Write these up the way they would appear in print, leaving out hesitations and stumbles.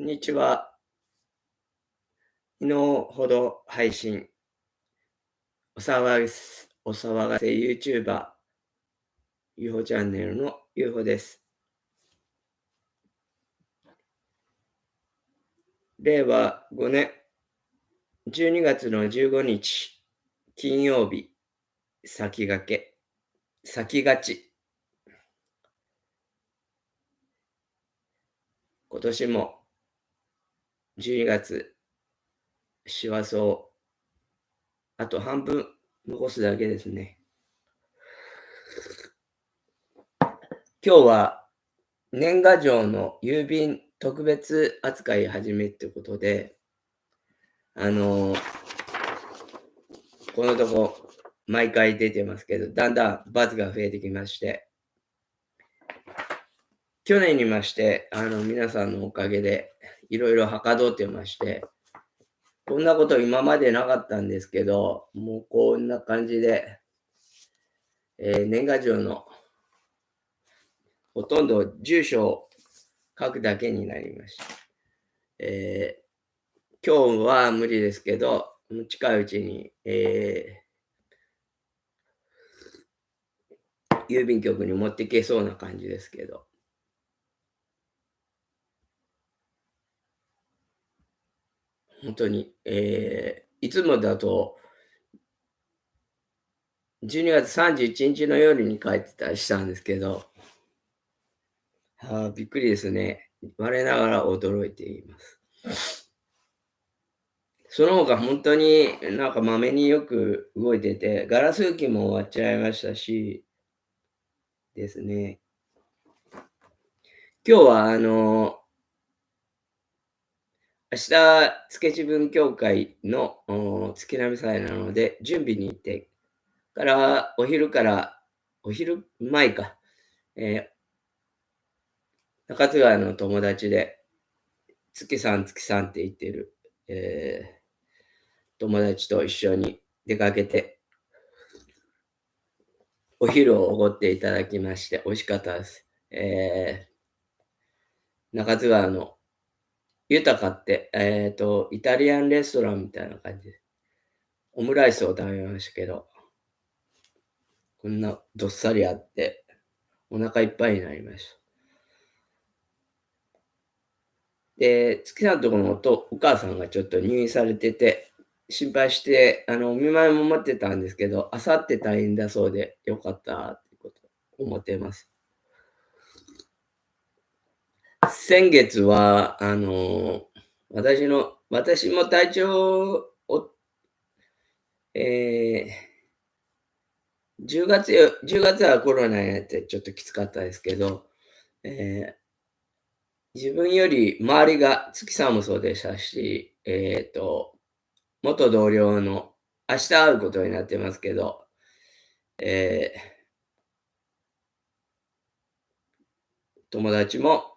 んにちは。昨日ほど配信、お騒がせ YouTuber、UFO チャンネルの UFO です。令和5年12月の15日、金曜日、先がち。今年も12月、師走、あと半分残すだけですね。今日は年賀状の郵便特別扱い始めってことで、このとこ毎回出てますけど、だんだんバズが増えてきまして、去年にまして、皆さんのおかげでいろいろはかどってまして、こんなこと今までなかったんですけど、もうこんな感じで、年賀状のほとんど住所を書くだけになりました。今日は無理ですけど、近いうちに、郵便局に持ってけそうな感じですけど、本当に、いつもだと12月31日の夜に帰ってたりしたんですけど、びっくりですね。我ながら驚いています。その他本当になんかまめによく動いてて、ガラス拭きも終わっちゃいましたし、ですね。今日は明日、つけち文協会の月並み祭なので、準備に行って、お昼前か、中津川の友達で、月さんって言ってる、友達と一緒に出かけて、お昼をおごっていただきまして、美味しかったです。中津川の豊かって、イタリアンレストランみたいな感じで、オムライスを食べましたけど、こんなどっさりあって、お腹いっぱいになりました。で、月さんとこのお母さんがちょっと入院されてて、心配して、お見舞いも待ってたんですけど、あさって退院だそうで、よかったってこと思ってます。先月は、私も体調を、10月はコロナやってちょっときつかったですけど、自分より周りが、月さんもそうでしたし、元同僚の、明日会うことになってますけど、え友達も、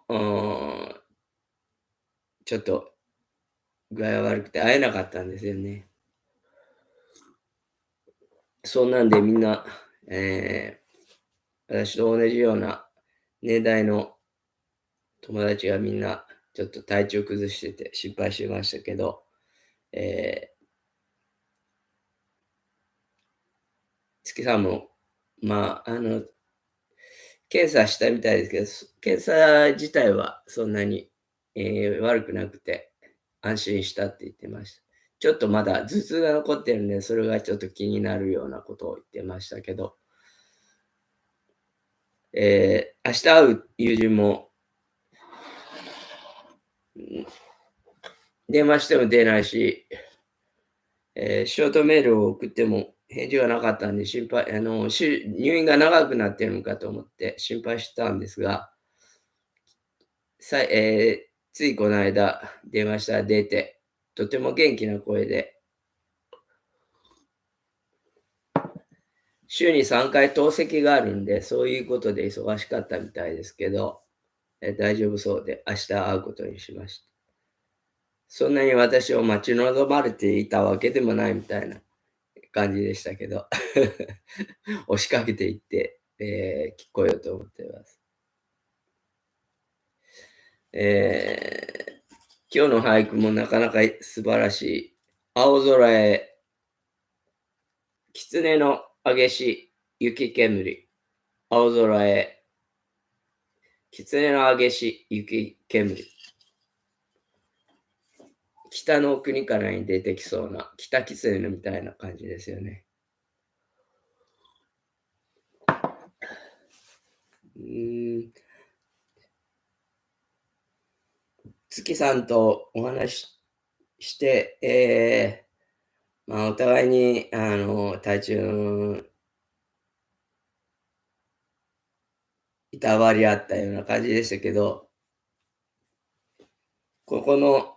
ちょっと具合が悪くて会えなかったんですよね。そんなんでみんな、私と同じような年代の友達がみんなちょっと体調崩してて心配してましたけど、月さんも、まあ、検査したみたいですけど、検査自体はそんなに、悪くなくて安心したって言ってました。ちょっとまだ頭痛が残ってるんで、それがちょっと気になるようなことを言ってましたけど、明日会う友人も、電話しても出ないし、ショートメールを送っても返事がなかったんで心配、入院が長くなってるのかと思って心配してたんですが、ついこの間電話したら出て、とても元気な声で、週に3回透析があるんで、そういうことで忙しかったみたいですけど、大丈夫そうで、明日会うことにしました。そんなに私を待ち望まれていたわけでもないみたいな感じでしたけど、押しかけていって、聞こえようと思っています。今日の俳句もなかなか素晴らしい。青空へ、狐の激し雪煙。青空へ、狐の激し雪煙。北の国からに出てきそうな、北狐みたいな感じですよね。月さんとお話しして、お互いに、体調いたわり合ったような感じでしたけど、ここの、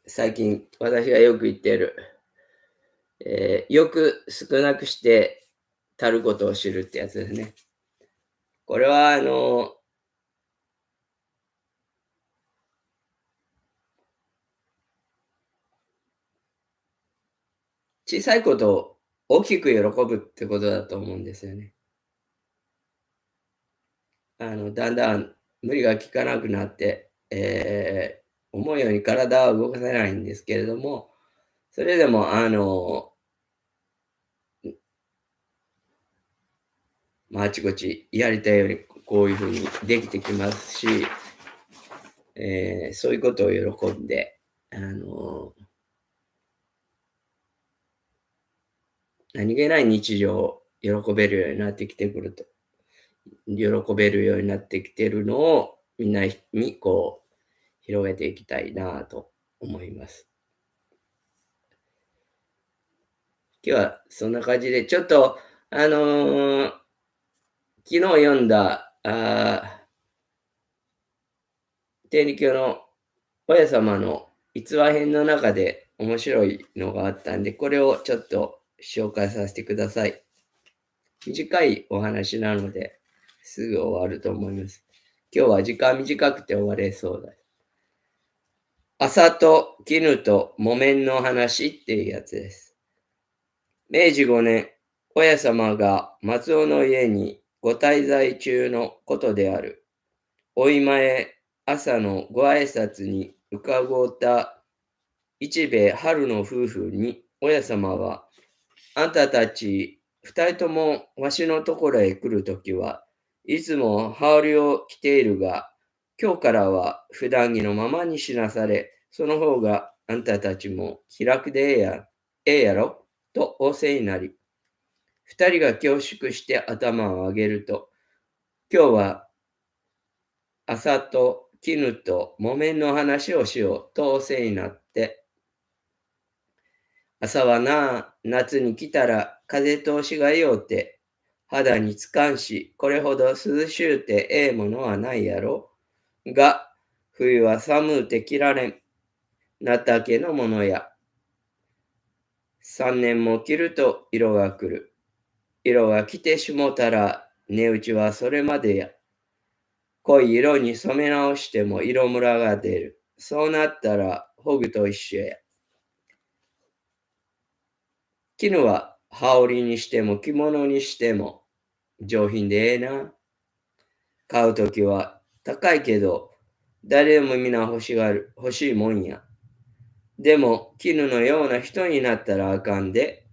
最近私がよく言っている、よく少なくして足ることを知るってやつですね。これは、小さいことを大きく喜ぶってことだと思うんですよね。だんだん無理がきかなくなって、思うように体は動かせないんですけれども、それでも、あちこちやりたいようにこういうふうにできてきますし、そういうことを喜んで、何気ない日常を喜べるようになってきてくると、喜べるようになってきてるのをみんなにこう広げていきたいなと思います。今日はそんな感じで、ちょっと、昨日読んだ、天理教の親様の逸話編の中で面白いのがあったんで、これをちょっと紹介させてください。短いお話なので、すぐ終わると思います。今日は時間短くて終われそうだ。朝と絹と木綿の話っていうやつです。明治5年、親様が松尾の家にご滞在中のことである。お今へ朝のご挨拶に伺った一兵衛春の夫婦に親様は、あんたたち二人ともわしのところへ来るときはいつも羽織を着ているが、今日からは普段着のままにしなされ、その方があんたたちも気楽でええやろと仰せになり、二人が恐縮して頭を上げると、今日は朝と絹と木綿の話をしようと仰せになって、朝はな、夏に来たら風通しがようて、肌につかんし、これほど涼しゅうてええものはないやろ。が、冬は寒うて着られん。なたけのものや。3年も着ると色が来る。色が来てしもたら、値打ちはそれまでや。濃い色に染め直しても色ムラが出る。そうなったら、ほぐと一緒や。絹は羽織にしても着物にしても上品でええな。買うときは高いけど、誰でも皆欲しいもんや。でも、絹のような人になったらあかんで。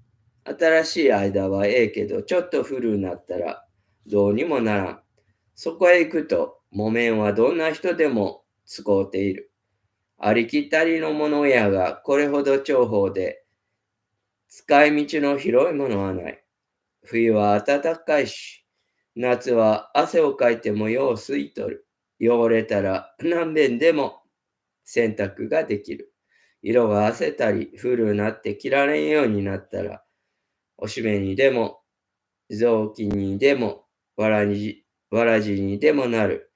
新しい間はええけど、ちょっと古になったらどうにもならん。そこへ行くと、木綿はどんな人でも使うている。ありきたりのものやがこれほど重宝で、使い道の広いものはない。冬は暖かいし、夏は汗をかいてもよう吸い取る。汚れたら何遍でも洗濯ができる。色が褪せたり、古になって着られんようになったら、おしめにでも、雑巾にでも、わらじにでもなる。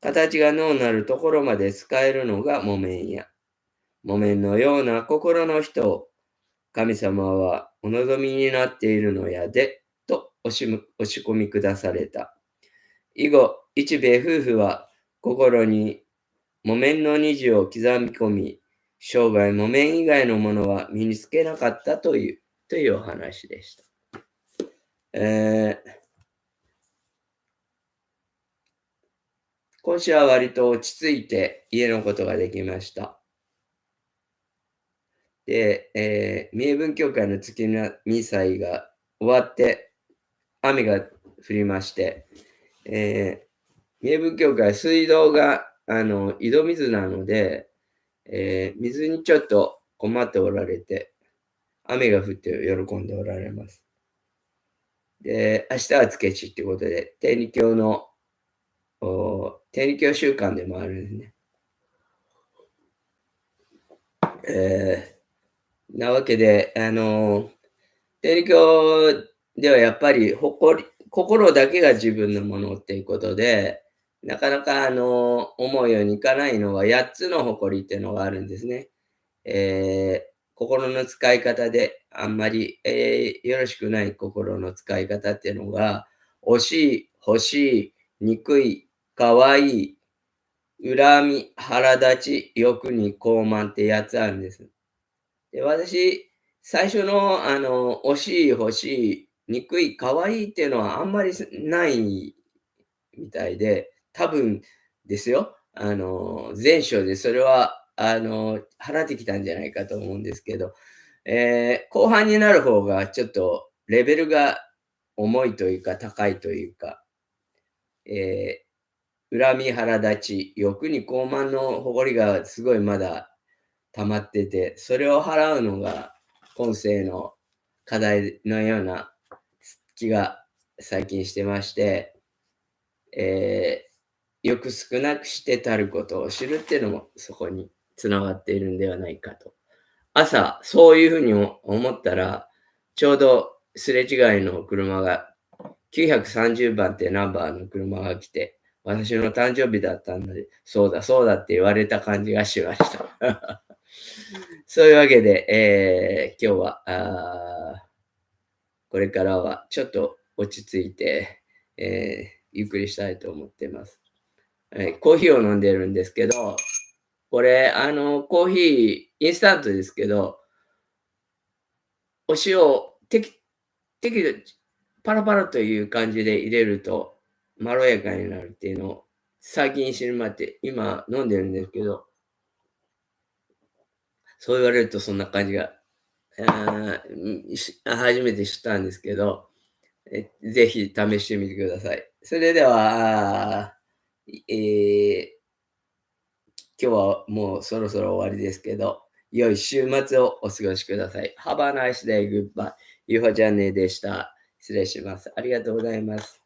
形がのうなるところまで使えるのが木綿や。木綿のような心の人を神様はお望みになっているのやで、と押し込み下された。以後、一兵衛夫婦は心に木綿の虹を刻み込み、生涯木綿以外のものは身につけなかったというお話でした。今週は割と落ち着いて家のことができました。で、三重文教会の月の2祭が終わって、雨が降りまして、三重文教会は水道が、井戸水なので、水にちょっと困っておられて、雨が降って喜んでおられます。で、明日はつけ地ってことで、天理教の、天理教週間でもあるんですね。なわけで、天理教ではやっぱり心だけが自分のものっていうことで、なかなか思うようにいかないのは8つの誇りっていうのがあるんですね。心の使い方であんまり、よろしくない心の使い方っていうのが、惜しい、欲しい、憎い、可愛い、恨み、腹立ち、欲に傲慢って8つあるんです。で、私、最初の惜しい、欲しい、憎い、可愛いっていうのはあんまりないみたいで、多分ですよ、前章でそれは、払ってきたんじゃないかと思うんですけど、後半になる方がちょっとレベルが重いというか、高いというか、恨み、腹立ち、欲に傲慢の誇りがすごいまだ溜まってて、それを払うのが今世の課題のような気が最近してまして、よく少なくしてたることを知るっていうのもそこにつながっているんではないかと。朝、そういうふうに思ったら、ちょうどすれ違いの車が、930番ってナンバーの車が来て、私の誕生日だったので、そうだそうだって言われた感じがしました。そういうわけで、今日は、これからはちょっと落ち着いて、ゆっくりしたいと思っています。コーヒーを飲んでるんですけど、これ、コーヒー、インスタントですけど、お塩を適度にパラパラという感じで入れるとまろやかになるっていうのを最近知るまで、今飲んでるんですけど、そう言われるとそんな感じが、初めて知ったんですけど、ぜひ試してみてください。それでは、今日はもうそろそろ終わりですけど、良い週末をお過ごしください。Have a nice day, goodbye. ゆうほちゃんねでした。失礼します。ありがとうございます。